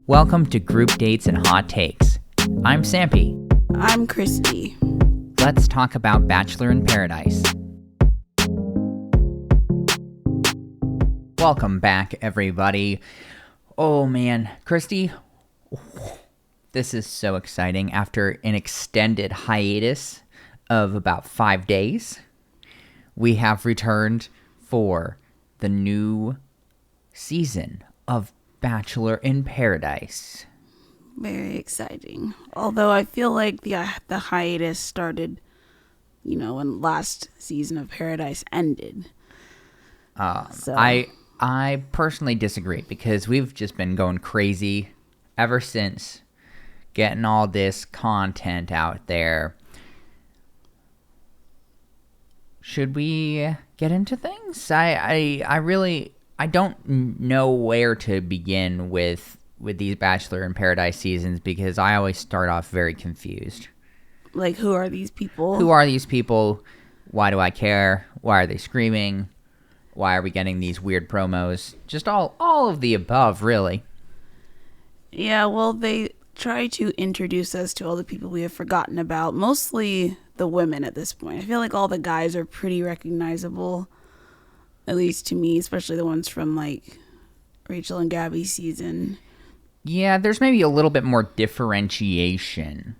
Welcome to Group Dates and Hot Takes. I'm Sampy. I'm Christy. Let's talk about Bachelor in Paradise. Welcome back, everybody. Oh man, Christy, this is so exciting. After an extended hiatus of about 5 days, we have returned for the new season of Bachelor in Paradise. Very exciting. Although I feel like the hiatus started, when last season of Paradise ended. I personally disagree because we've just been going crazy ever since getting all this content out there. Should we get into things? I don't know where to begin with these Bachelor in Paradise seasons because I always start off very confused. Like, who are these people? Who are these people? Why do I care? Why are they screaming? Why are we getting these weird promos? Just all of the above, really. Yeah, well, they try to introduce us to all the people we have forgotten about, mostly the women at this point. I feel like all the guys are pretty recognizable, at least to me, especially the ones from, like, Rachel and Gabby's season. Yeah, there's maybe a little bit more differentiation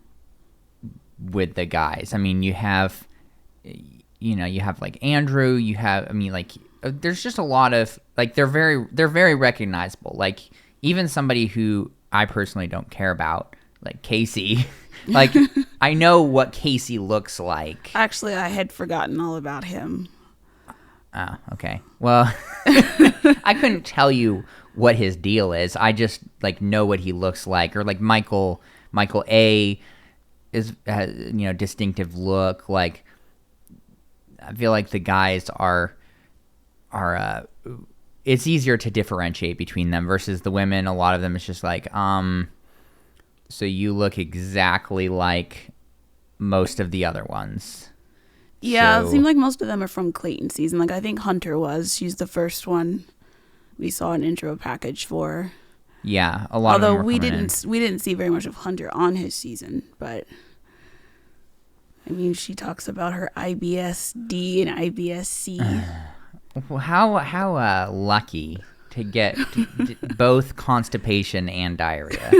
with the guys. I mean, you have like Andrew, there's just a lot of, like, they're very recognizable. Like, even somebody who I personally don't care about, like Casey, like, I know what Casey looks like. Actually, I had forgotten all about him. Oh, okay. Well, I couldn't tell you what his deal is. I just, like, know what he looks like. Or, like, Michael A. has distinctive look. Like, I feel like the guys are it's easier to differentiate between them versus the women. A lot of them is just like, so you look exactly like most of the other ones. Yeah, it seemed like most of them are from Clayton's season. Like, I think Hunter was. She's the first one we saw an intro package for. Yeah, a lot of them were we didn't see very much of Hunter on his season, but I mean, she talks about her IBS-D and IBS-C. How lucky to get both constipation and diarrhea.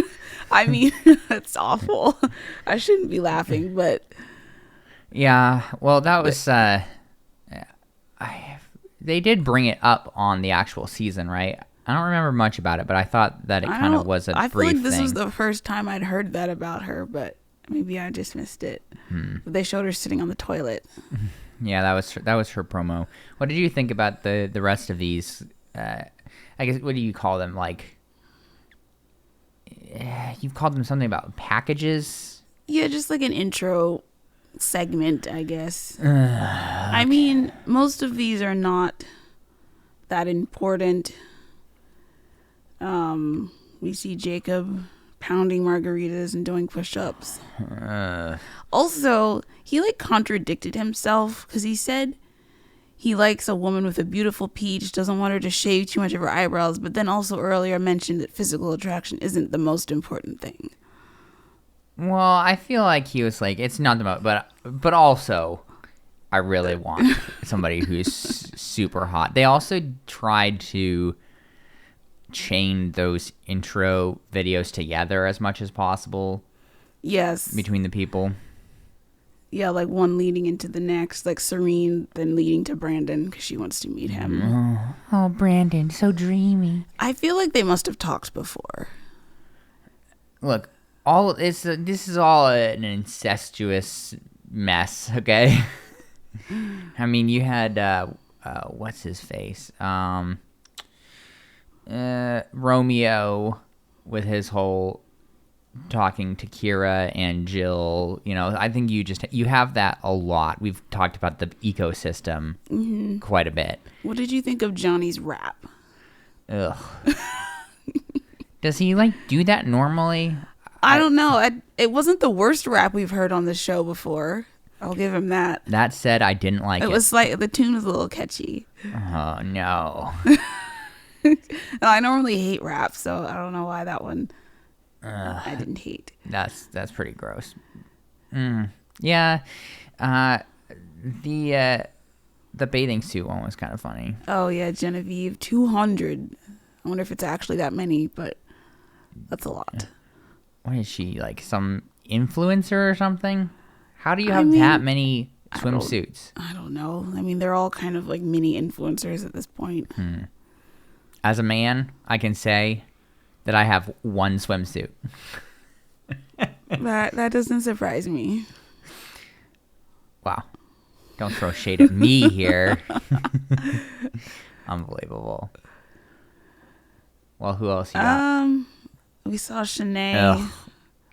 I mean, that's awful. I shouldn't be laughing, but yeah. Well, that was they did bring it up on the actual season, right? I don't remember much about it, but I thought that it kind of was a brief thing. I feel like this was the first time I'd heard that about her, but maybe I just missed it. But they showed her sitting on the toilet. Yeah, that was her promo. What did you think about the rest of these? I guess, what do you call them? Like, you've called them something about packages? Yeah, just like an intro segment, I guess. Okay. I mean, most of these are not that important. We see Jacob pounding margaritas and doing push-ups. Also, he contradicted himself because he said he likes a woman with a beautiful peach, doesn't want her to shave too much of her eyebrows, but then also earlier mentioned that physical attraction isn't the most important thing. Well, I feel like he was like, it's not the most, but also, I really want somebody who's super hot. They also tried to chain those intro videos together as much as possible. Yes. Between the people. Yeah, like one leading into the next, like Serene then leading to Brandon because she wants to meet him. Oh, Brandon, so dreamy. I feel like they must have talked before. Look, this is all an incestuous mess, okay? I mean, you had what's his face? Romeo with his whole talking to Kira and Jill. I think you have that a lot. We've talked about the ecosystem quite a bit. What did you think of Johnny's rap? Ugh. Does he do that normally? I don't know. It wasn't the worst rap we've heard on the show before. I'll give him that. That said, I didn't like it. It was the tune was a little catchy. Oh, no. I normally hate rap, so I don't know why that one I didn't hate. That's pretty gross. Yeah. The bathing suit one was kind of funny. Oh yeah, Genevieve, 200. I wonder if it's actually that many, but that's a lot. What is she, like some influencer or something? How do you have that many swimsuits? I don't know. I mean, they're all kind of like mini influencers at this point. As a man, I can say that I have one swimsuit. That doesn't surprise me. Wow. Don't throw shade at me here. Unbelievable. Well, who else you got? We saw Shanae.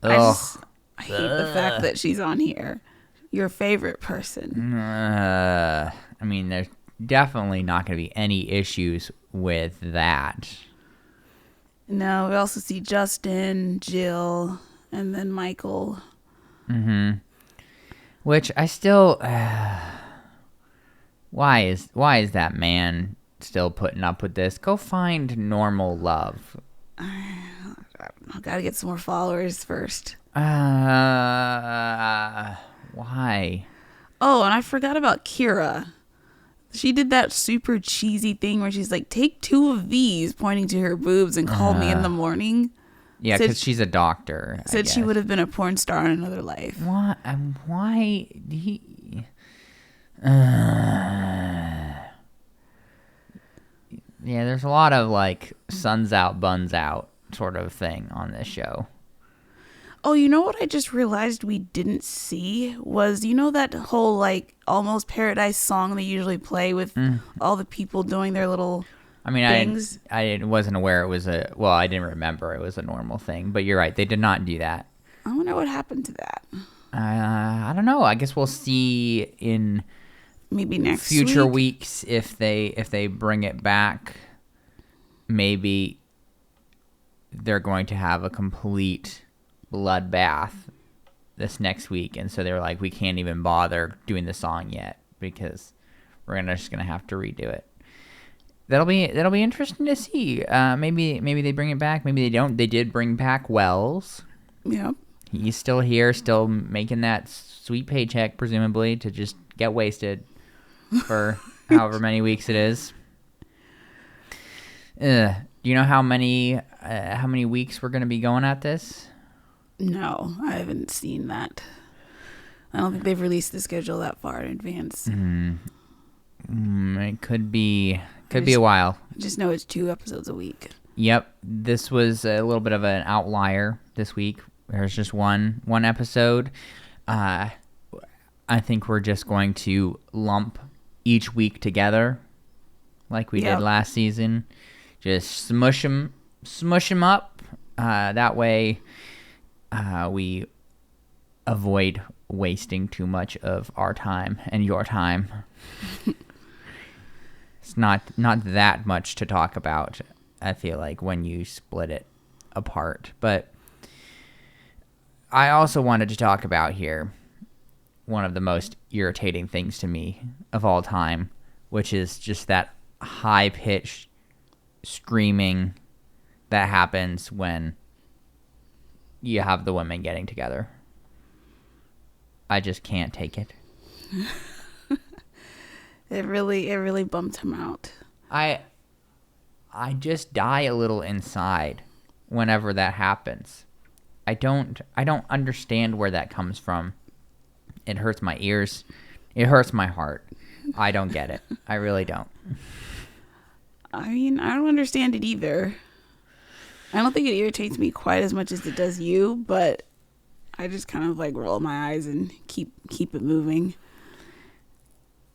I hate the fact that she's on here. Your favorite person. I mean, there's definitely not going to be any issues with that. No, we also see Justin, Jill, and then Michael. Which I still... why is that man still putting up with this? Go find normal love. I gotta get some more followers first. Why? Oh, and I forgot about Kira. She did that super cheesy thing where she's like, take 2 of these, pointing to her boobs, and call me in the morning. Yeah, because she's a doctor. Said she would have been a porn star in another life. What? Why? Yeah, there's a lot of like suns out, buns out sort of thing on this show. Oh, you know what I just realized we didn't see was, you know, that whole like Almost Paradise song they usually play with all the people doing their little things? I wasn't aware it was I didn't remember it was a normal thing, but you're right, they did not do that. I wonder what happened to that. I don't know. I guess we'll see in maybe next future weeks if they bring it back. Maybe they're going to have a complete bloodbath this next week, and so they were like, we can't even bother doing the song yet because we're just gonna have to redo it. That'll be interesting to see. Maybe they bring it back. Maybe they don't. They did bring back Wells. Yep. He's still here, still making that sweet paycheck, presumably, to just get wasted for however many weeks it is. Do you know how many weeks we're going to be going at this? No, I haven't seen that. I don't think they've released the schedule that far in advance. It could be a while. I just know it's 2 episodes a week. Yep, this was a little bit of an outlier this week. There's just one episode. I think we're just going to lump each week together like we did last season. Just smush them up. That way we avoid wasting too much of our time and your time. It's not that much to talk about, I feel like, when you split it apart. But I also wanted to talk about here one of the most irritating things to me of all time, which is just that high-pitched screaming that happens when you have the women getting together. I just can't take it. It really bumped him out. I just die a little inside whenever that happens. I don't understand where that comes from. It hurts my ears. It hurts my heart. I don't get it. I really don't. I mean, I don't understand it either. I don't think it irritates me quite as much as it does you, but I just kind of like roll my eyes and keep it moving.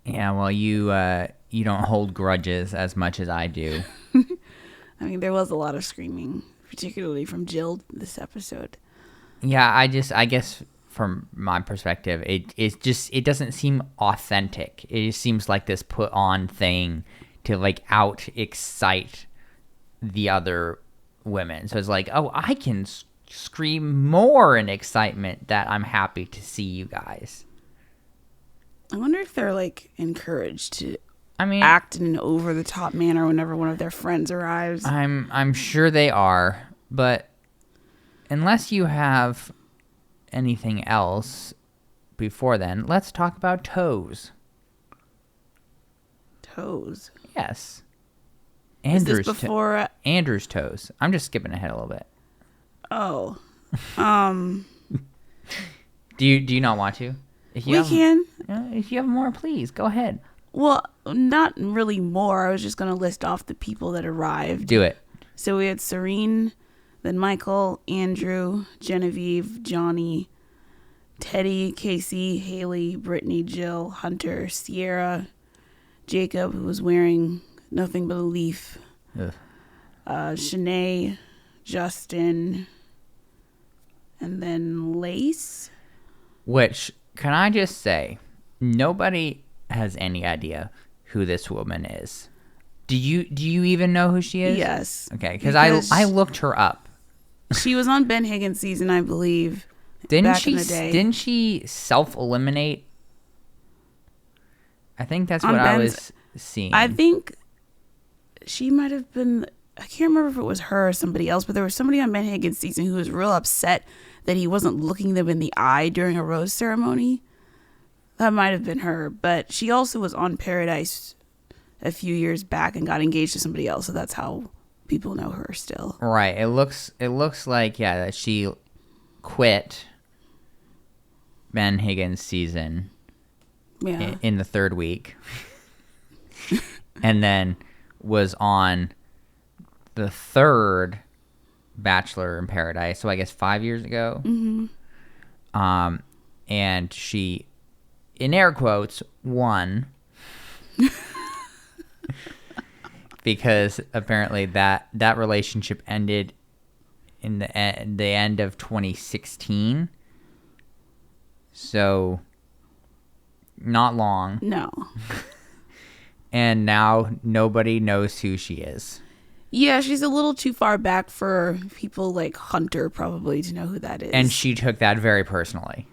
Yeah, well, you don't hold grudges as much as I do. I mean, there was a lot of screaming, particularly from Jill this episode. Yeah, I guess from my perspective, it doesn't seem authentic. It just seems like this put on thing to like out excite the other women. So it's like, oh, I can scream more in excitement that I'm happy to see you guys. I wonder if they're like encouraged to act in an over the top manner whenever one of their friends arrives. I'm sure they are, but unless you have anything else before then, let's talk about toes. Toes. Yes. Is this before? Andrew's toes. I'm just skipping ahead a little bit. Oh. Do you not want to? We can. If you have more, please go ahead. Well, not really more. I was just going to list off the people that arrived. Do it. So we had Serene, then Michael, Andrew, Genevieve, Johnny, Teddy, Casey, Haley, Brittany, Jill, Hunter, Sierra, Jacob, who was wearing nothing but a leaf, Shanae, Justin, and then Lace. Which, can I just say, nobody has any idea who this woman is. Do you even know who she is? Yes. Okay, because I looked her up. She was on Ben Higgins' season, I believe. Didn't she self-eliminate? I think that's what I was seeing. I think she might have been, I can't remember if it was her or somebody else, but there was somebody on Ben Higgins' season who was real upset that he wasn't looking them in the eye during a rose ceremony. That might have been her, but she also was on Paradise a few years back and got engaged to somebody else, so that's how people know her still. Right. It looks like, yeah, that she quit Ben Higgins' season in the third week and then was on the third Bachelor in Paradise, so I guess 5 years ago. Mm-hmm. And she, in air quotes, won because apparently that relationship ended in the end of 2016. So not long. No. And now nobody knows who she is. Yeah, she's a little too far back for people like Hunter probably to know who that is. And she took that very personally.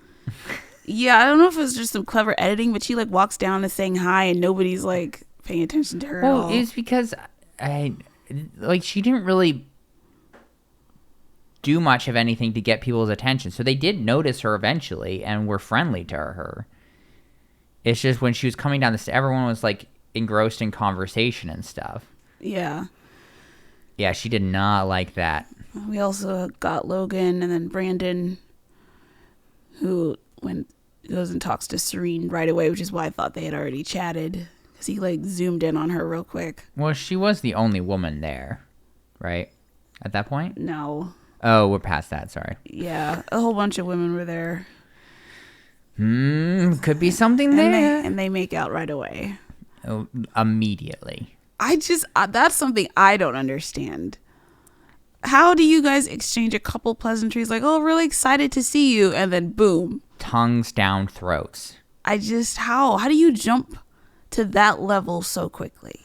Yeah, I don't know if it was just some clever editing, but she like walks down and saying hi and nobody's like paying attention to her at all. Well, it's because she didn't really do much of anything to get people's attention. So they did notice her eventually and were friendly to her. It's just when she was coming down the stairs, everyone was like engrossed in conversation and stuff. Yeah. Yeah, she did not like that. We also got Logan and then Brandon, who goes and talks to Serene right away, which is why I thought they had already chatted, because he like zoomed in on her real quick. Well, she was the only woman there, right? At that point? No. Oh, we're past that, sorry. Yeah, a whole bunch of women were there. Could be something there. And they make out right away. Oh, immediately. That's something I don't understand. How do you guys exchange a couple pleasantries like, oh, really excited to see you, and then boom. Tongues down throats. How do you jump to that level so quickly?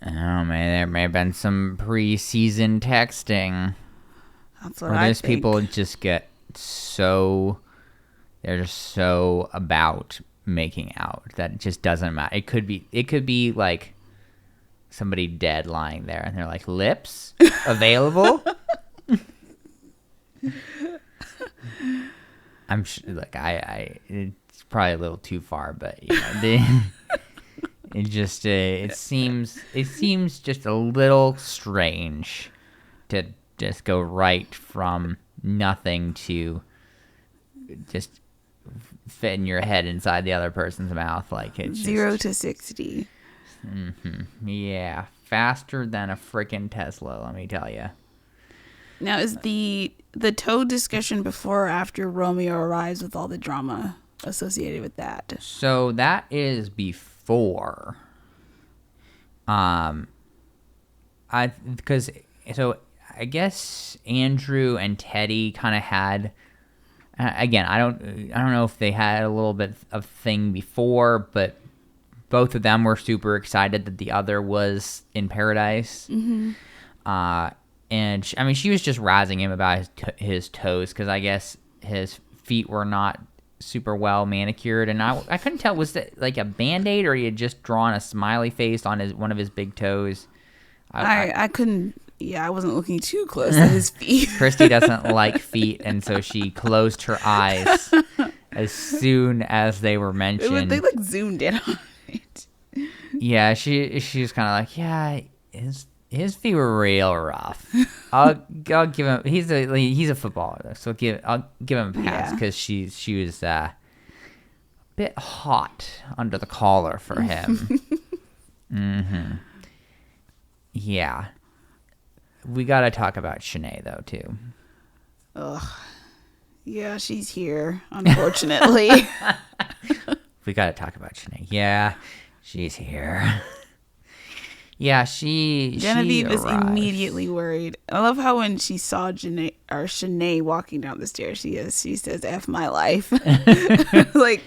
Oh, man, there may have been some pre-season texting. That's what I think. Those people just get they're just so about making out that it just doesn't matter. It could be like somebody dead lying there and they're like, lips available. I'm sure, like, it's probably a little too far, but you know, it seems just a little strange to just go right from nothing to just fitting your head inside the other person's mouth. Like, it's 0 to 60. Mm-hmm. Yeah, faster than a freaking Tesla, let me tell you. Now, is the Toad discussion before or after Romeo arrives with all the drama associated with that? So that is before. I guess Andrew and Teddy kind of had. Again, I don't know if they had a little bit of thing before, but both of them were super excited that the other was in Paradise. Mm-hmm. And she was just razzing him about his toes, because I guess his feet were not super well manicured, and I couldn't tell, was that like a Band-Aid or he had just drawn a smiley face on one of his big toes? I couldn't Yeah, I wasn't looking too close at his feet. Christy doesn't like feet, and so she closed her eyes as soon as they were mentioned. They like zoomed in on it. Yeah, she's kind of like, yeah, his feet were real rough. I'll give him. He's a footballer, so I'll give him a pass because she was a bit hot under the collar for him. Mm-hmm. Yeah, we gotta talk about Shanae though too. Ugh. Yeah, she's here, unfortunately. We gotta talk about Shanae. Yeah, she's here. Yeah, Genevieve is arrives. immediately worried. I love how when she saw Shanae walking down the stairs, she says, "F my life." Like,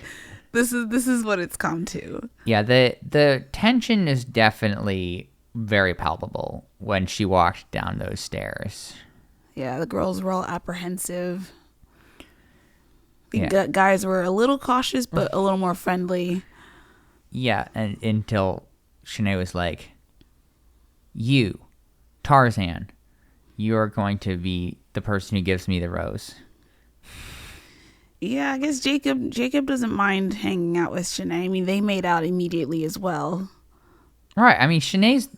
this is what it's come to. Yeah, the tension is definitely very palpable when she walked down those stairs. Yeah, the girls were all apprehensive. Yeah. The guys were a little cautious, but a little more friendly. Yeah, and until Shanae was like, "You, Tarzan, you're going to be the person who gives me the rose." Yeah, I guess Jacob doesn't mind hanging out with Shanae. I mean, they made out immediately as well. Right. I mean, Shanae's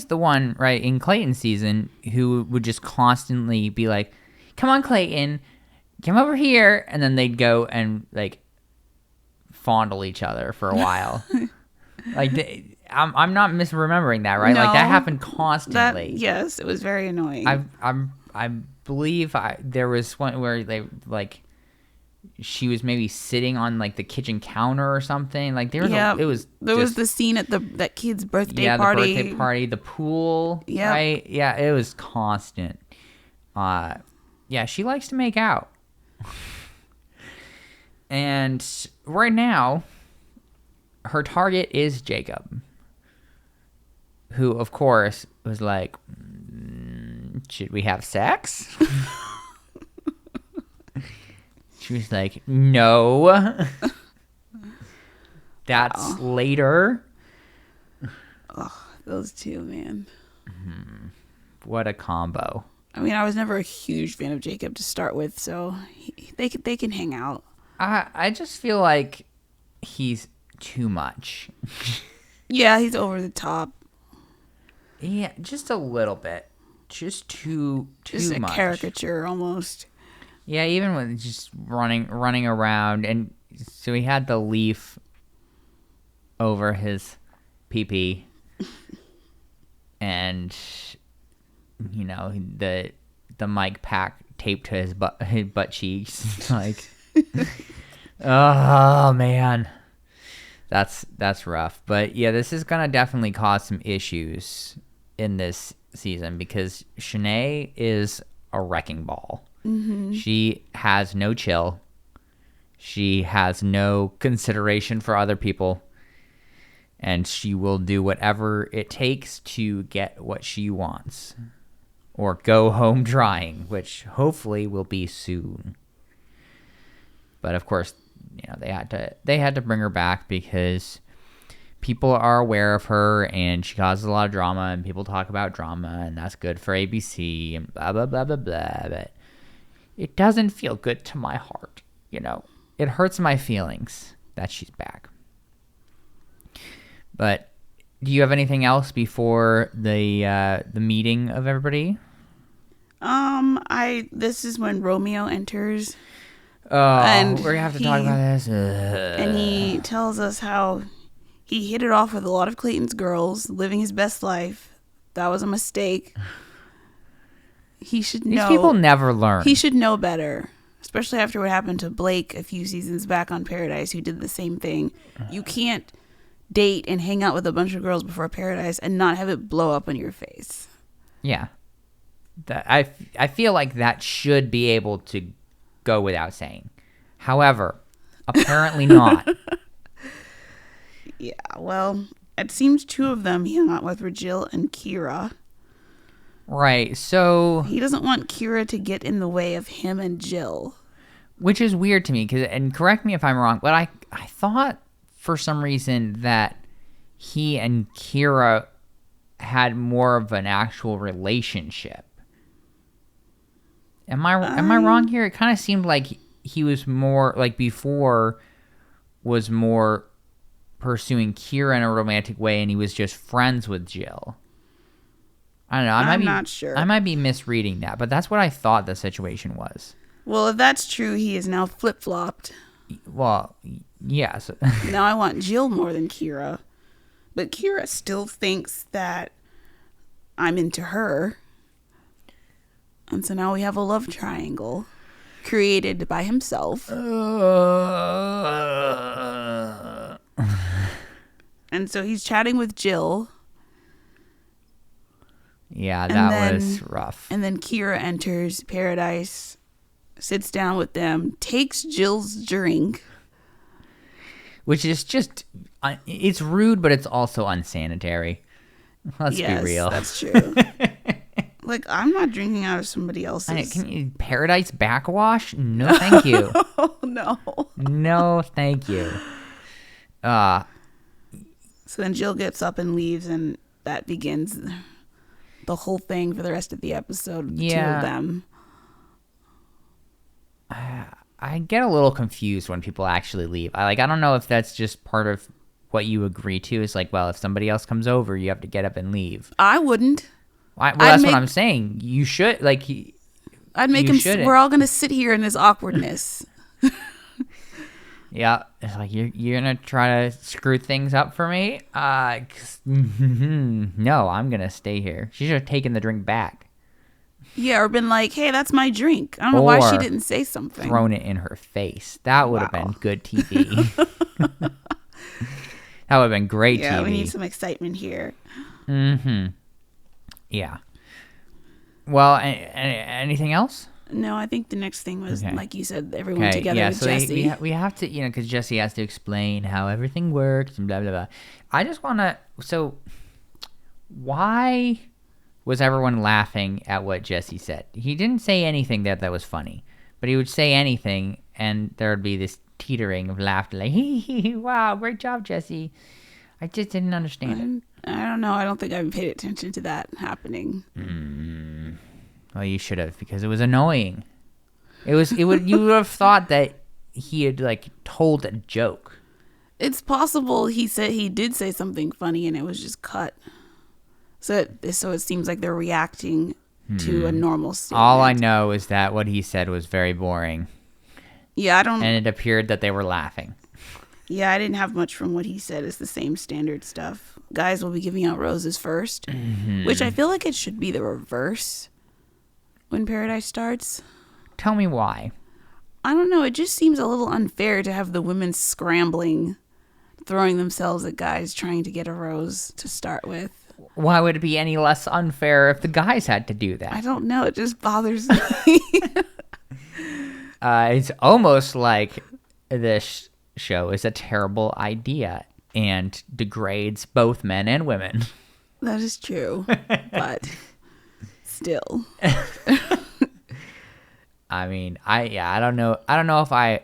the one, right, in Clayton's season who would just constantly be like, "Come on, Clayton, come over here," and then they'd go and like fondle each other for a while. Like, I'm not misremembering that, right? No, Like that happened constantly. Yes, it was very annoying. I believe there was one where they like she was maybe sitting on like the kitchen counter or something. Like there was there was the scene at that kid's birthday party. party. The birthday party, the pool. Yeah, right. Yeah, it was constant. Yeah, she likes to make out. And right now, her target is Jacob, who, of course, was like, "Should we have sex?" She was like, "No. That's later." Oh, those two, man. Mm-hmm. What a combo. I mean, I was never a huge fan of Jacob to start with, so they can hang out. I just feel like he's too much. Yeah, he's over the top. Yeah, just a little bit. Just too just a much. Caricature almost. Yeah, even when just running around, and so he had the leaf over his pee-pee, and you know the mic pack taped to his butt cheeks. Like, oh man, that's rough. But yeah, this is gonna definitely cause some issues in this season because Shanae is a wrecking ball. Mm-hmm. She has no chill. She has no consideration for other people. And she will do whatever it takes to get what she wants. Or go home drying, which hopefully will be soon. But of course, you know, they had to bring her back because people are aware of her and she causes a lot of drama and people talk about drama and that's good for ABC and blah, blah, blah, blah, blah. But it doesn't feel good to my heart, you know. It hurts my feelings that she's back. But do you have anything else before the meeting of everybody? This is when Romeo enters. Oh, and we're gonna have to talk about this. And he tells us how he hit it off with a lot of Clayton's girls, living his best life. That was a mistake. He should know. These people never learn. He should know better, especially after what happened to Blake a few seasons back on Paradise, who did the same thing. You can't date and hang out with a bunch of girls before Paradise and not have it blow up in your face. Yeah. I feel like that should be able to go without saying. However, apparently not. Yeah, well, it seems two of them he hung out with were Jill and Kira. Right, so he doesn't want Kira to get in the way of him and Jill. Which is weird to me, and correct me if I'm wrong, but I thought for some reason that he and Kira had more of an actual relationship. Am I wrong here? It kind of seemed like he was more, like, before was more pursuing Kira in a romantic way, and he was just friends with Jill. I don't know. I'm not sure. I might be misreading that, but that's what I thought the situation was. Well, if that's true, he is now flip-flopped. Well, yes. Now I want Jill more than Kira. But Kira still thinks that I'm into her. And so now we have a love triangle created by himself. And so he's chatting with Jill. Yeah, that was rough. And then Kira enters Paradise, sits down with them, takes Jill's drink. Which is just, it's rude, but it's also unsanitary. Let's be real. That's true. Like, I'm not drinking out of somebody else's. Paradise backwash? No, thank you. Oh, no. No, thank you. So then Jill gets up and leaves, and that begins the whole thing for the rest of the episode. The two of them. I get a little confused when people actually leave. I don't know if that's just part of what you agree to. Is like, well, if somebody else comes over, you have to get up and leave. I wouldn't. That's what I'm saying. You should, like... I'd make him... We're all going to sit here in this awkwardness. Yeah. It's like, you're going to try to screw things up for me? No, I'm going to stay here. She should have taken the drink back. Yeah, or been like, hey, that's my drink. I don't know why she didn't say something. Thrown it in her face. That would have been good TV. That would have been great TV. Yeah, we need some excitement here. Mm-hmm. Yeah. Well, anything else? No, I think the next thing was, like you said, everyone together with so Jesse. we have to, because Jesse has to explain how everything works and blah, blah, blah. I just want to, so why was everyone laughing at what Jesse said? He didn't say anything that was funny, but he would say anything and there would be this teetering of laughter, like, wow, great job, Jesse. I just didn't understand it. I don't know. I don't think I've paid attention to that happening. Well, you should have, because it was annoying. You would have thought that he had, like, told a joke. It's possible he did say something funny and it was just cut. So it seems like they're reacting to a normal statement. All I know is that what he said was very boring. Yeah, and it appeared that they were laughing. Yeah, I didn't have much from what he said. It's the same standard stuff. Guys will be giving out roses first, which I feel like it should be the reverse when Paradise starts. Tell me why. I don't know. It just seems a little unfair to have the women scrambling, throwing themselves at guys trying to get a rose to start with. Why would it be any less unfair if the guys had to do that? I don't know. It just bothers me. It's almost like this show is a terrible idea and degrades both men and women. That is true, but still. I mean, I don't know if I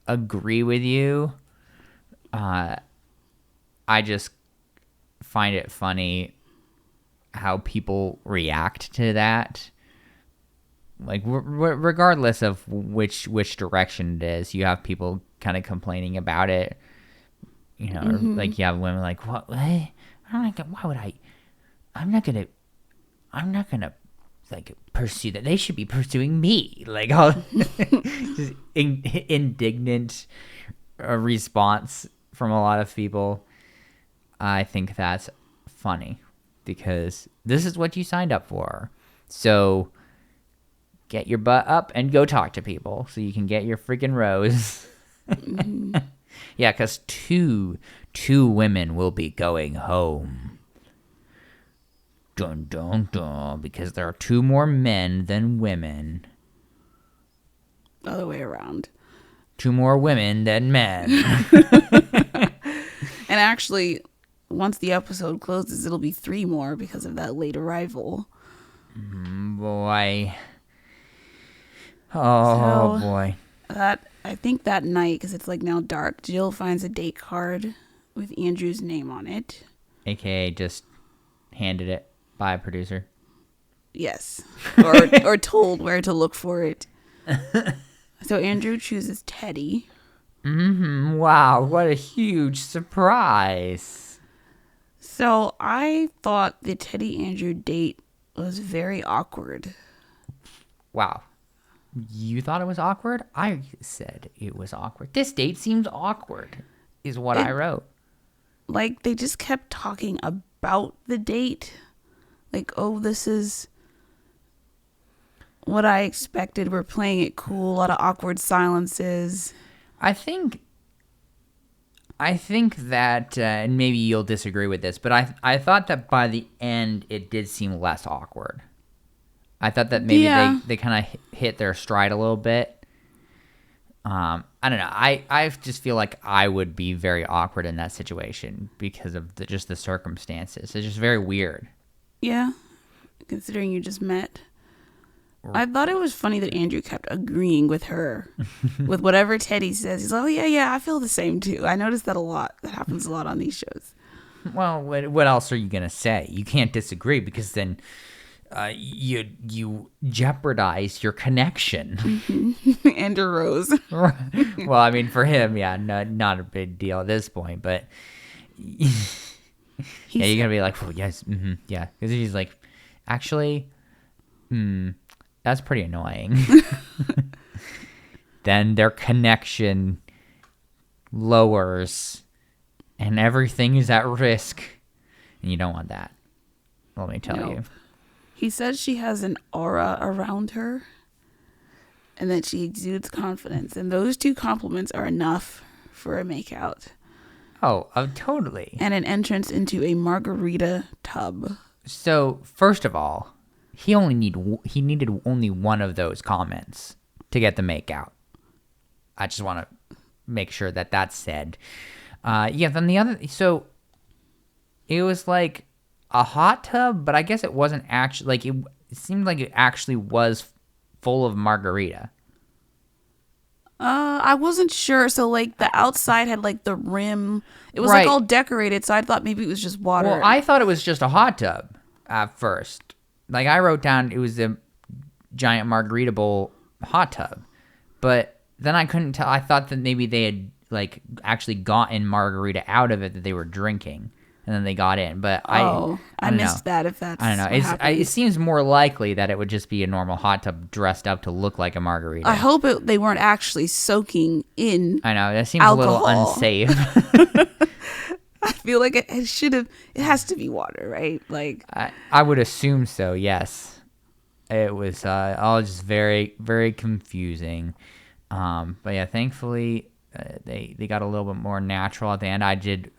agree with you. I just find it funny how people react to that. Like, regardless of which direction it is, you have people kind of complaining about it. Or, like, you have women like, what? Why would I? I'm not gonna like pursue that. They should be pursuing me. Like, all just indignant response from a lot of people. I think that's funny because this is what you signed up for. So get your butt up and go talk to people so you can get your freaking rose. Yeah, because two women will be going home. Dun, dun, dun, because there are two more men than women. Other way around. Two more women than men. And actually, once the episode closes, it'll be 3 more because of that late arrival. Boy. Oh, boy. I think that night, because it's like now dark, Jill finds a date card with Andrew's name on it. AKA just handed it by a producer. Yes. Or told where to look for it. So Andrew chooses Teddy. Wow, what a huge surprise. So I thought the Teddy-Andrew date was very awkward. Wow. You thought it was awkward? I said it was awkward. This date seems awkward, is what I wrote. Like, they just kept talking about the date. Like, oh, this is what I expected. We're playing it cool. A lot of awkward silences. I think that, and maybe you'll disagree with this, but I thought that by the end it did seem less awkward. I thought that maybe they kind of hit their stride a little bit. I don't know. I just feel like I would be very awkward in that situation because of just the circumstances. It's just very weird. Yeah, considering you just met. I thought it was funny that Andrew kept agreeing with her with whatever Teddy says. He's like, oh, yeah, I feel the same too. I noticed that a lot. That happens a lot on these shows. Well, what else are you going to say? You can't disagree because then you jeopardize your connection. And a rose. Well, I mean, for him, yeah, not a big deal at this point, but yeah, you're going to be like, oh, yes, yeah. Because he's like, actually, that's pretty annoying. Then their connection lowers and everything is at risk. And you don't want that. Let me tell you. He says she has an aura around her and that she exudes confidence. And those two compliments are enough for a makeout. Oh, totally. And an entrance into a margarita tub. So, first of all, he needed only one of those comments to get the makeout. I just want to make sure that that's said. Yeah, then the other... So, it was like a hot tub, but I guess it wasn't actually... Like, it seemed like it actually was full of margarita. I wasn't sure. So, like, the outside had, like, the rim. It was, right. like, all decorated, so I thought maybe it was just water. Well, I thought it was just a hot tub at first. Like, I wrote down it was a giant margarita bowl hot tub. But then I couldn't tell. I thought that maybe they had, like, actually gotten margarita out of it that they were drinking. And then they got in. But I missed that if that's I don't know. It seems more likely that it would just be a normal hot tub dressed up to look like a margarita. I hope they weren't actually soaking in I know. That seems alcohol. A little unsafe. I feel like it has to be water, right? Like I would assume so, yes. It was all just very, very confusing. But yeah, thankfully they got a little bit more natural at the end. I did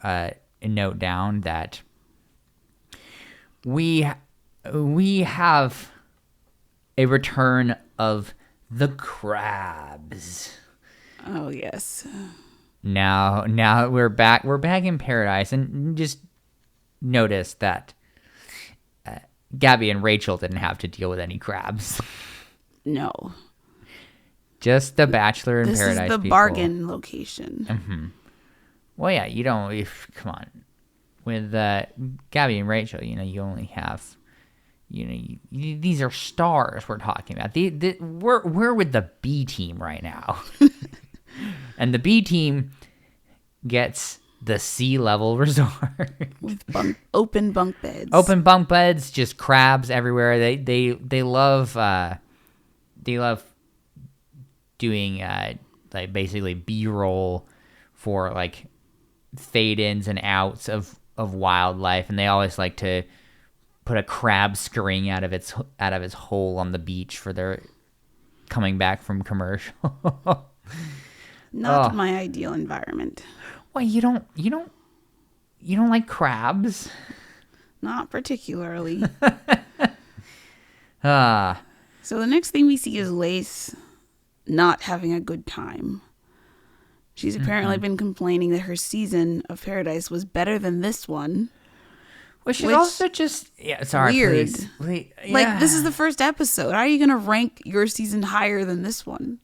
note down that we have a return of the crabs. Oh yes. Now we're back in paradise, and just notice that Gabby and Rachel didn't have to deal with any crabs. No. Just the Bachelor in Paradise This is the people. bargain location. Mm-hmm. Well, yeah, you don't. Come on, with Gabby and Rachel, you only have, these are stars we're talking about. We're with the B team right now, and the B team gets the sea-level resort with open bunk beds. Open bunk beds, just crabs everywhere. They love doing like basically B-roll for like fade-ins and outs of wildlife, and they always like to put a crab scurrying out of its hole on the beach for their coming back from commercial. Not my ideal environment. Well, you don't like crabs? Not particularly. So the next thing we see is Lace not having a good time. She's apparently been complaining that her season of Paradise was better than this one. Well, she's also just... Yeah, sorry, weird. Please. Yeah. Like, this is the first episode. How are you going to rank your season higher than this one?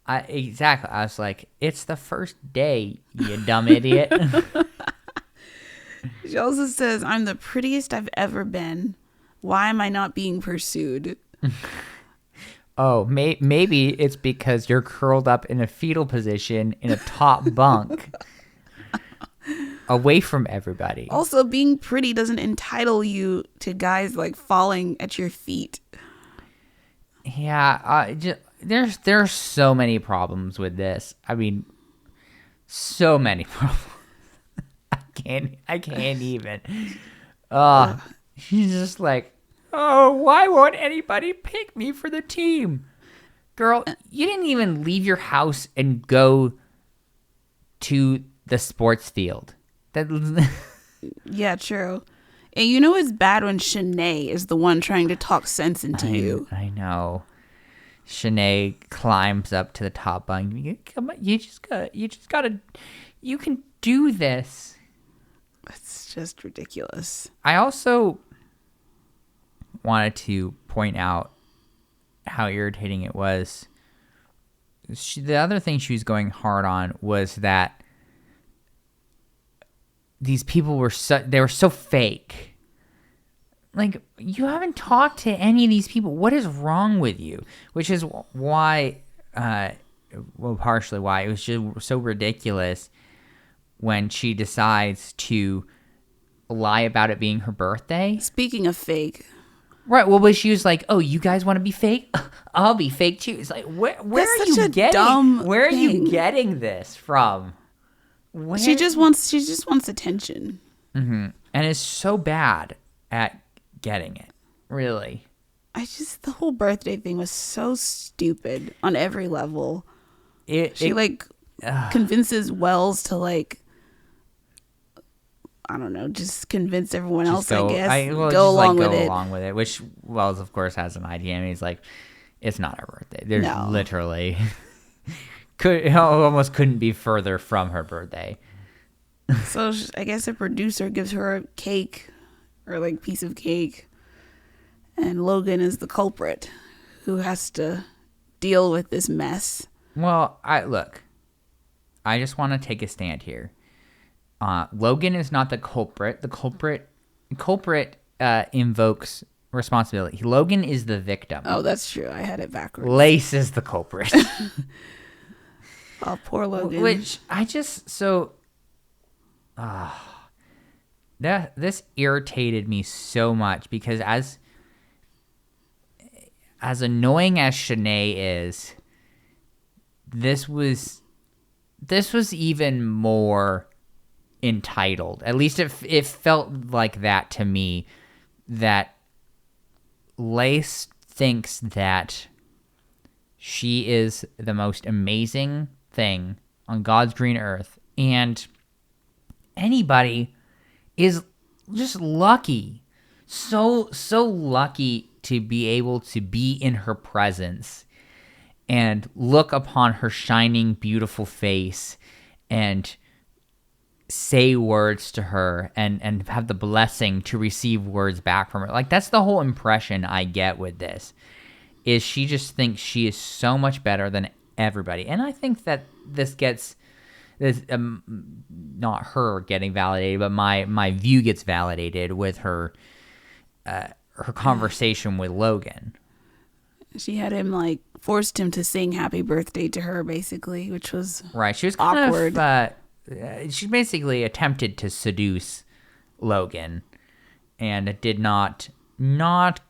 Exactly. I was like, it's the first day, you dumb idiot. She also says, I'm the prettiest I've ever been. Why am I not being pursued? Oh, maybe it's because you're curled up in a fetal position in a top bunk away from everybody. Also, being pretty doesn't entitle you to guys like falling at your feet. Yeah, there's so many problems with this. I mean, so many problems. I can't even. She's just like, oh, why won't anybody pick me for the team? Girl, you didn't even leave your house and go to the sports field. Yeah, true. And you know it's bad when Shanae is the one trying to talk sense into you. I know. Shanae climbs up to the top bunk. You can do this. It's just ridiculous. I also wanted to point out how irritating it was. The other thing she was going hard on was that these people were so fake. Like, you haven't talked to any of these people. What is wrong with you? Which is why, partially why it was just so ridiculous when she decides to lie about it being her birthday. Speaking of fake. Right. Well, but she was like, "Oh, you guys want to be fake? I'll be fake too." It's like, where are you getting this from? She just wants attention. Mm-hmm. And is so bad at getting it. Really. The whole birthday thing was so stupid on every level. She convinces Wells to I don't know, just convince everyone else, I guess. Go along with it. Which Wells, of course, has an idea. And he's like, it's not her birthday. There's literally... almost couldn't be further from her birthday. So I guess a producer gives her a cake or piece of cake. And Logan is the culprit who has to deal with this mess. Well, I just want to take a stand here. Logan is not the culprit. The culprit invokes responsibility. Logan is the victim. Oh, that's true. I had it backwards. Lace is the culprit. Oh, poor Logan. Which this irritated me so much because as annoying as Shanae is, this was even more entitled. At least it felt like that to me, that Lace thinks that she is the most amazing thing on God's green earth, and anybody is just lucky, so lucky to be able to be in her presence and look upon her shining, beautiful face and say words to her and have the blessing to receive words back from her. Like, that's the whole impression I get with this, is she just thinks she is so much better than everybody. And I think that not her getting validated, but my view gets validated with her conversation with Logan. She had him forced him to sing happy birthday to her, basically, which was right. She was awkward. She basically attempted to seduce Logan, and it did not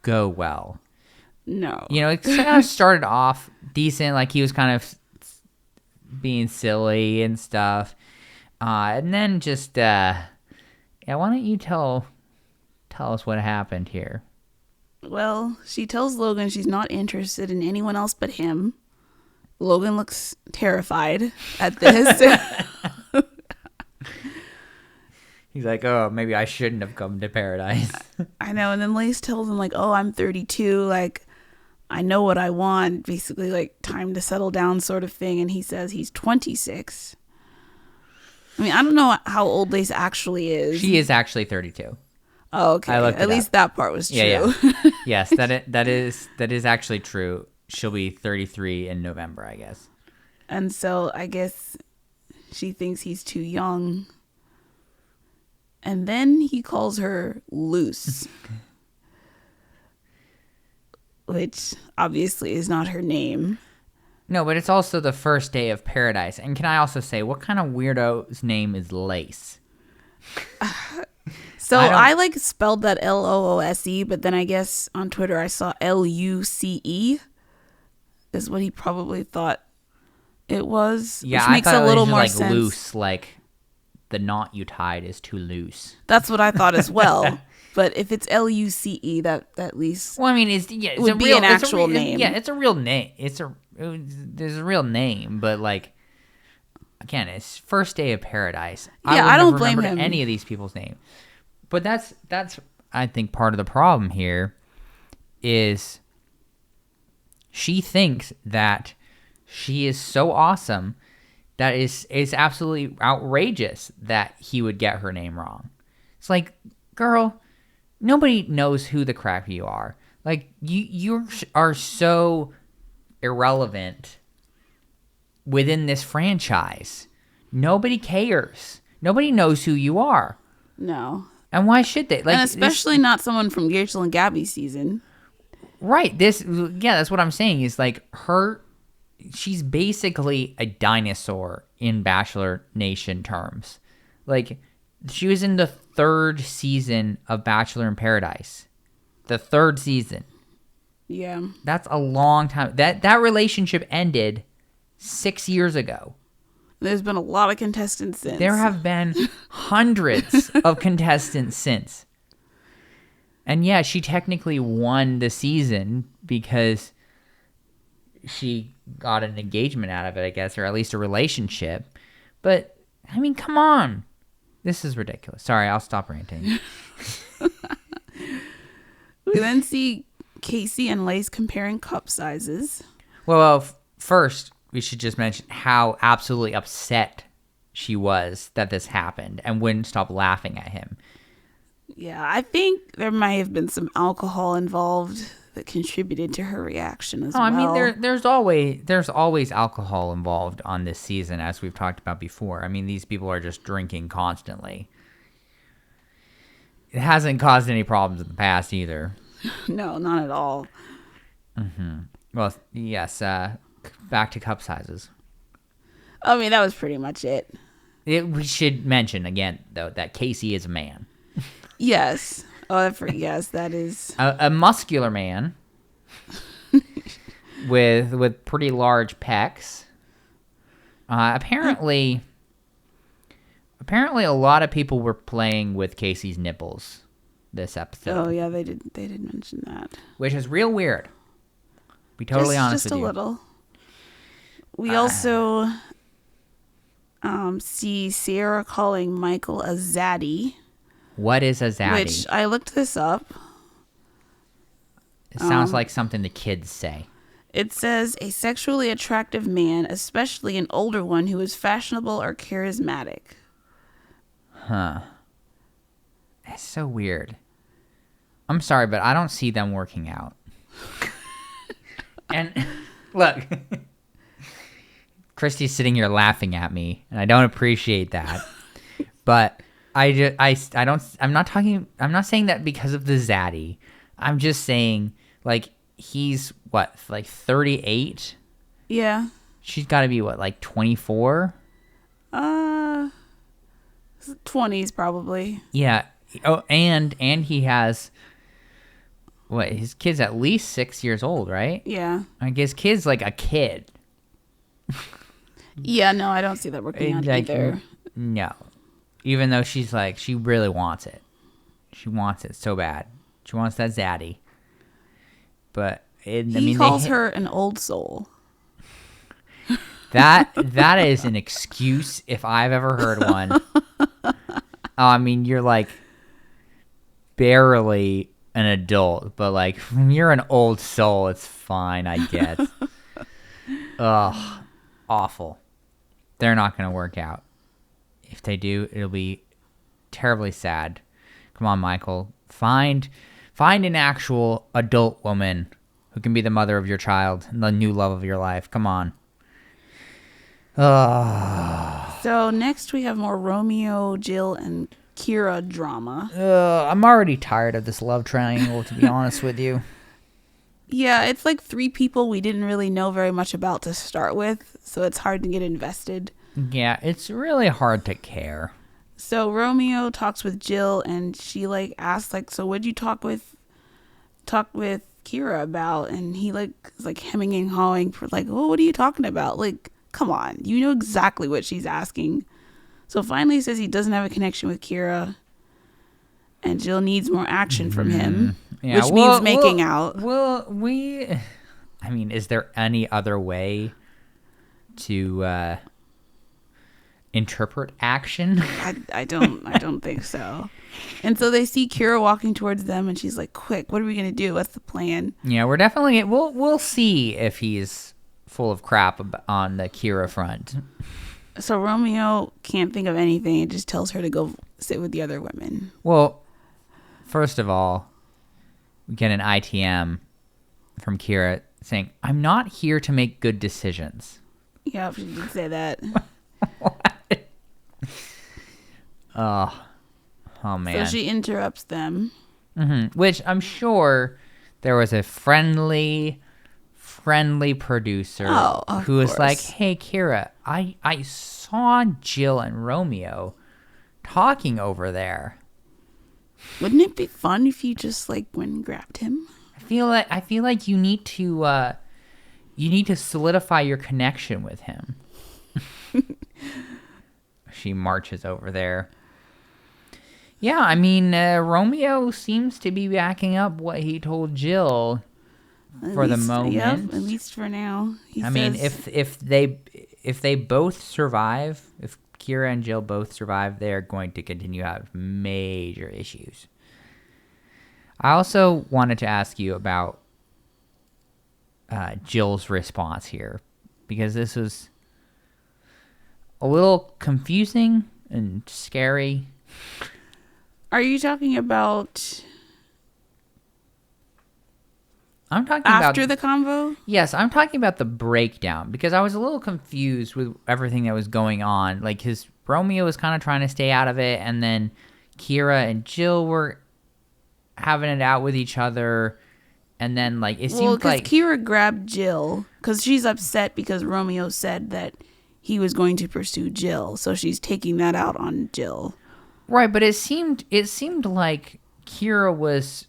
go well. No. It kind of started off decent, like he was kind of being silly and stuff. And then just, why don't you tell us what happened here? Well, she tells Logan she's not interested in anyone else but him. Logan looks terrified at this. He's like, oh, maybe I shouldn't have come to paradise. I know. And then Lace tells him, oh, I'm 32. I know what I want. Basically, time to settle down sort of thing. And he says he's 26. I mean, I don't know how old Lace actually is. She is actually 32. Oh, okay. At least that part was true. Yeah. Yes, that is actually true. She'll be 33 in November, I guess. And so I guess she thinks he's too young. And then he calls her Luce, which obviously is not her name. No, but it's also the first day of paradise. And can I also say, what kind of weirdo's name is Lace? So I like spelled that Loose, but then I guess on Twitter I saw Luce is what he probably thought it was. Yeah, which makes a little more like sense. loose, like the knot you tied is too loose. That's what I thought as well. But if it's Luce, that at least Well, I mean, it's would be an actual name. Yeah, it's a real name. There's a real name, but like again, it's first day of paradise. Yeah, I don't blame him. Any of these people's name, but that's I think part of the problem here is she thinks that she is so awesome that it's absolutely outrageous that he would get her name wrong. It's like, girl, nobody knows who the crap you are. Like, you are so irrelevant within this franchise. Nobody cares. Nobody knows who you are. No. And why should they? Like, and especially not someone from Rachel and Gabby's season. Right. That's what I'm saying is like she's basically a dinosaur in Bachelor Nation terms. Like, she was in the 3rd season of Bachelor in Paradise. The 3rd season. Yeah. That's a long time. That relationship ended 6 years ago. There's been a lot of contestants since. There have been hundreds of contestants since. And yeah, she technically won the season because she got an engagement out of it, I guess, or at least a relationship. But, I mean, come on. This is ridiculous. Sorry, I'll stop ranting. We then see Casey and Lace comparing cup sizes. Well, first, we should just mention how absolutely upset she was that this happened and wouldn't stop laughing at him. Yeah, I think there might have been some alcohol involved that contributed to her reaction as well. I mean, there's always alcohol involved on this season, as we've talked about before. I mean, these people are just drinking constantly. It hasn't caused any problems in the past either. No, not at all. Mm-hmm. Well, yes, back to cup sizes. I mean, that was pretty much it. We should mention again, though, that Casey is a man. Yes. Yes, that is a muscular man with pretty large pecs. Apparently, a lot of people were playing with Casey's nipples this episode. Oh yeah, they did mention that, which is real weird. Be totally honest with you. Just a little. We also see Sierra calling Michael a zaddy. What is a zaddy? Which I looked this up. It sounds like something the kids say. It says a sexually attractive man, especially an older one who is fashionable or charismatic. Huh. That's so weird. I'm sorry, but I don't see them working out. And look, Christy's sitting here laughing at me, and I don't appreciate that. But I'm not saying that because of the zaddy. I'm just saying, like, he's what, like 38? Yeah. She's got to be what, like 24? 20s probably. Yeah. Oh, and he has what, his kid's at least 6 years old, right? Yeah. I guess kid's like a kid. Yeah, no, I don't see that working out either. No. Even though she's like, she really wants it. She wants it so bad. She wants that zaddy. But he calls her an old soul. That is an excuse if I've ever heard one. I mean, you're like barely an adult, but like you're an old soul. It's fine, I guess. Ugh, awful. They're not going to work out. If they do, it'll be terribly sad. Come on, Michael. Find an actual adult woman who can be the mother of your child and the new love of your life. Come on. So next we have more Romeo, Jill, and Kira drama. I'm already tired of this love triangle, to be honest with you. Yeah, it's like 3 people we didn't really know very much about to start with, so it's hard to get invested. Yeah, it's really hard to care. So Romeo talks with Jill, and she like asks like, "So what'd you talk with Kira about?" And he like is like hemming and hawing for like, "Oh, what are you talking about? Like, come on, you know exactly what she's asking." So finally he says he doesn't have a connection with Kira, and Jill needs more action from him, which means making out. I mean, is there any other way to interpret action? I don't think so. And so they see Kira walking towards them, and she's like, "Quick, what are we gonna do? What's the plan?" Yeah, we're definitely we'll see if he's full of crap on the Kira front. So Romeo can't think of anything and just tells her to go sit with the other women. Well, first of all, we get an ITM from Kira saying, "I'm not here to make good decisions." Yeah, she did say that. What? Oh man. So she interrupts them. Mm-hmm. Which I'm sure there was a friendly producer who was like, "Hey, Kira, I saw Jill and Romeo talking over there. Wouldn't it be fun if you just like went and grabbed him?" I feel like you need to solidify your connection with him." She marches over there. Yeah, I mean, Romeo seems to be backing up what he told Jill for the moment. Yeah, at least for now. I mean, if they both survive, if Kira and Jill both survive, they are going to continue to have major issues. I also wanted to ask you about Jill's response here, because this was a little confusing and scary. Are you talking about I'm talking after about the convo? Yes, I'm talking about the breakdown, because I was a little confused with everything that was going on. Like, Romeo was kind of trying to stay out of it, and then Kira and Jill were having it out with each other, and then like it seemed like Kira grabbed Jill because she's upset because Romeo said that he was going to pursue Jill, so she's taking that out on Jill. Right, but it seemed like Kira was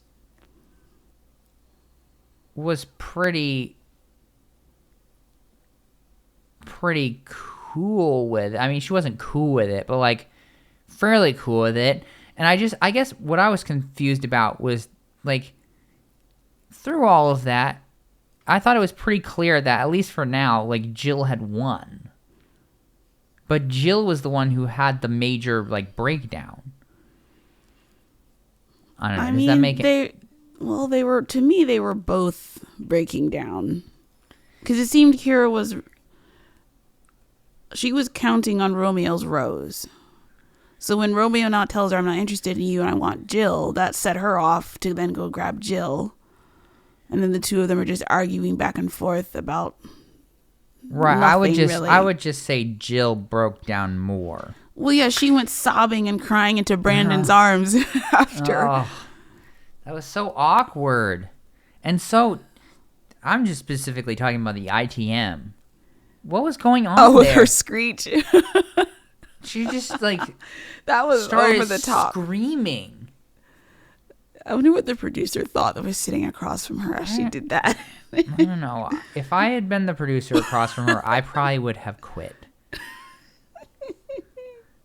pretty cool with it. I mean, she wasn't cool with it, but like fairly cool with it. And I guess what I was confused about was like through all of that, I thought it was pretty clear that at least for now, like Jill had won. But Jill was the one who had the major like breakdown. I don't know. Does that make it? They were both breaking down. Because it seemed Kira was counting on Romeo's rose. So when Romeo now tells her, "I'm not interested in you and I want Jill," that set her off to then go grab Jill. And then the two of them are just arguing back and forth about right. Really. I would just say Jill broke down more. Well, yeah, she went sobbing and crying into Brandon's arms after. Oh, that was so awkward. And so, I'm just specifically talking about the ITM. What was going on there? With her screech. She just like that was over the top, screaming. I wonder what the producer thought that was sitting across from her as she did that. I don't know. If I had been the producer across from her, I probably would have quit.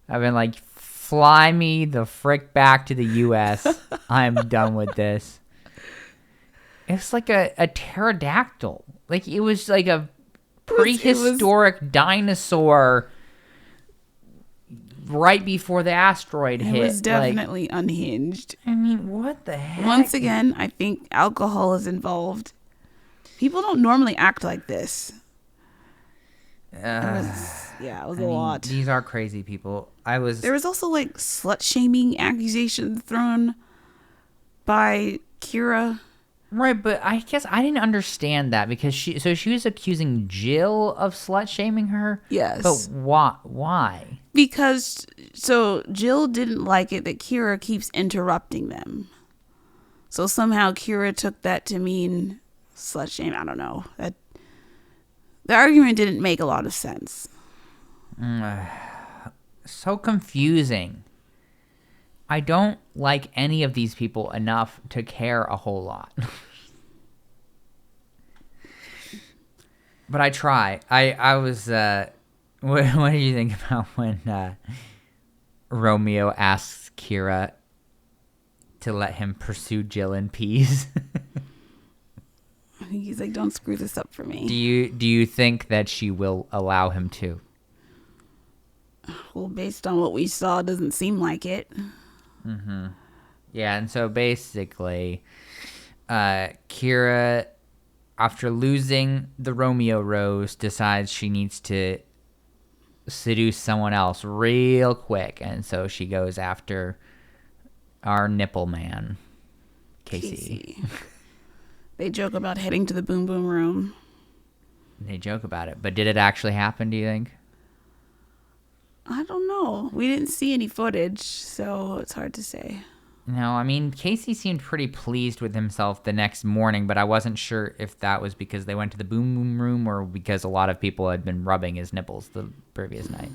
I've been like, fly me the frick back to the U.S. I'm done with this. It's like a pterodactyl. Like, it was like a prehistoric dinosaur right before the asteroid hit. It was definitely unhinged. I mean, what the heck? Once again, I think alcohol is involved. People don't normally act like this. It was a lot. These are crazy people. There was also like slut-shaming accusations thrown by Kira. Right, but I guess I didn't understand that because she was accusing Jill of slut shaming her. Yes. But why? Because so Jill didn't like it that Kira keeps interrupting them. So somehow Kira took that to mean slut shame. I don't know. That the argument didn't make a lot of sense. So confusing. I don't like any of these people enough to care a whole lot. But I try. I was what do you think about when Romeo asks Kira to let him pursue Jill in peace? I think he's like, don't screw this up for me. Do you think that she will allow him to? Well, based on what we saw, it doesn't seem like it. Mm-hmm. Yeah, and so basically, Kira, after losing the Romeo rose, decides she needs to seduce someone else real quick, and so she goes after our nipple man, Casey. They joke about heading to the boom boom room. They joke about it, but did it actually happen, do you think? I don't know. We didn't see any footage, so it's hard to say. No, I mean, Casey seemed pretty pleased with himself the next morning, but I wasn't sure if that was because they went to the boom boom room or because a lot of people had been rubbing his nipples the previous night.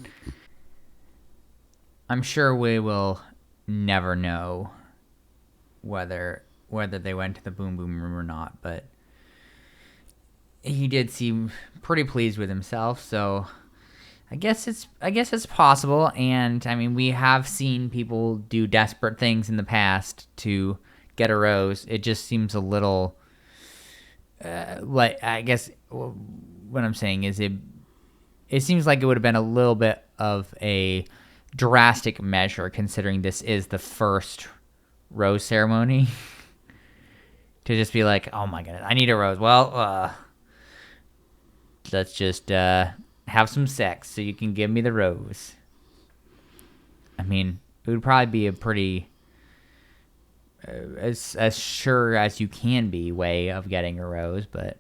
I'm sure we will never know whether they went to the boom boom room or not, but he did seem pretty pleased with himself, so I guess it's possible. And I mean, we have seen people do desperate things in the past to get a rose. It just seems a little like, I guess what I'm saying is it seems like it would have been a little bit of a drastic measure considering this is the first rose ceremony to just be like, oh my goodness, I need a rose. Well, let's just have some sex so you can give me the rose. I mean, it would probably be a pretty as sure as you can be way of getting a rose, but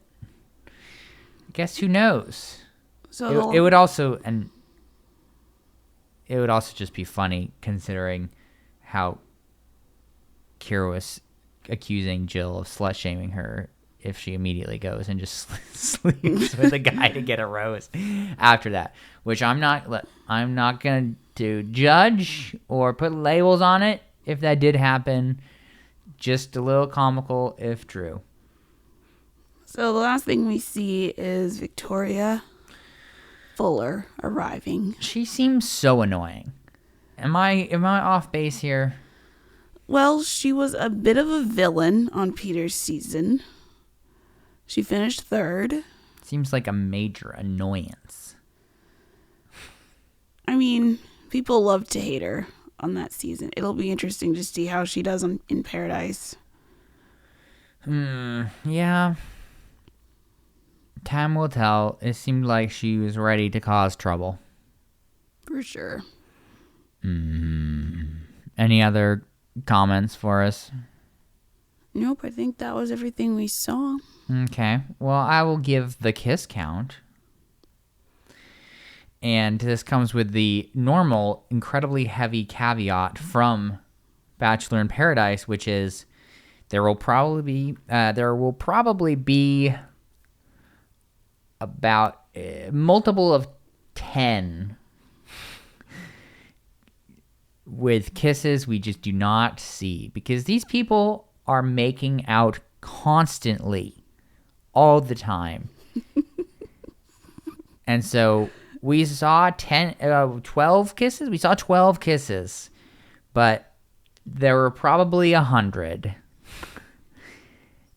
I guess who knows? So it would also just be funny considering how Kira was accusing Jill of slut shaming her if she immediately goes and just sleeps with a guy to get a rose after that, which I'm not going to judge or put labels on it if that did happen. Just a little comical if true. So the last thing we see is Victoria Fuller arriving. She seems so annoying. Am I off base here? Well, she was a bit of a villain on Peter's season. She finished third. Seems like a major annoyance. I mean, people love to hate her on that season. It'll be interesting to see how she does in Paradise. Yeah. Time will tell. It seemed like she was ready to cause trouble. For sure. Any other comments for us? Nope, I think that was everything we saw. Okay. Well, I will give the kiss count. And this comes with the normal, incredibly heavy caveat from Bachelor in Paradise, which is there will probably be about multiple of 10 with kisses we just do not see, because these people are making out constantly all the time. And so we saw 12 kisses. We saw 12 kisses, but there were probably 100.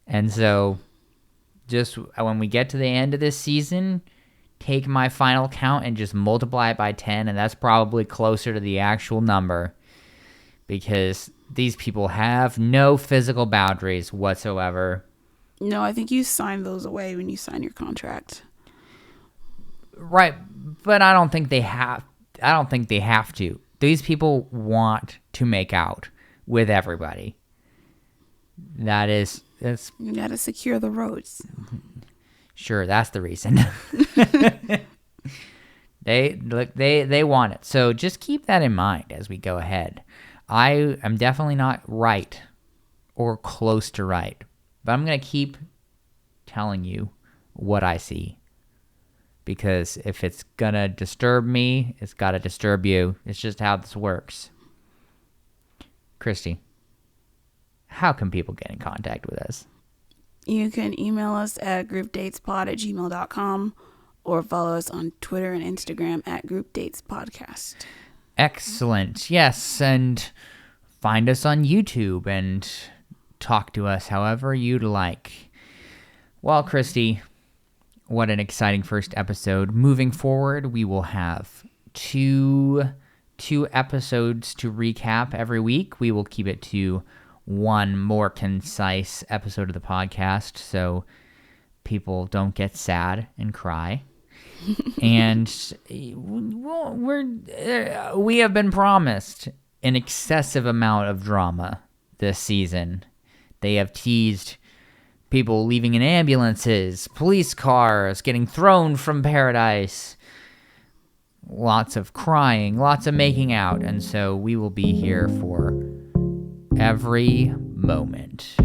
And so just when we get to the end of this season, take my final count and just multiply it by 10, and that's probably closer to the actual number, because these people have no physical boundaries whatsoever. No, I think you sign those away when you sign your contract. Right, but I don't think they have to. These people want to make out with everybody. That's You gotta secure the roads. sure, that's the reason. They want it. So just keep that in mind as we go ahead. I am definitely not right or close to right, but I'm going to keep telling you what I see. Because if it's going to disturb me, it's got to disturb you. It's just how this works. Christy, how can people get in contact with us? You can email us at groupdatespod@gmail.com or follow us on Twitter and Instagram at groupdatespodcast. Excellent. Yes, and find us on YouTube and talk to us however you'd like. Well, Christy, what an exciting first episode. Moving forward, we will have two episodes to recap every week. We will keep it to one more concise episode of the podcast so people don't get sad and cry. And we have been promised an excessive amount of drama this season. They have teased people leaving in ambulances, police cars, getting thrown from paradise. Lots of crying, lots of making out, and so we will be here for every moment.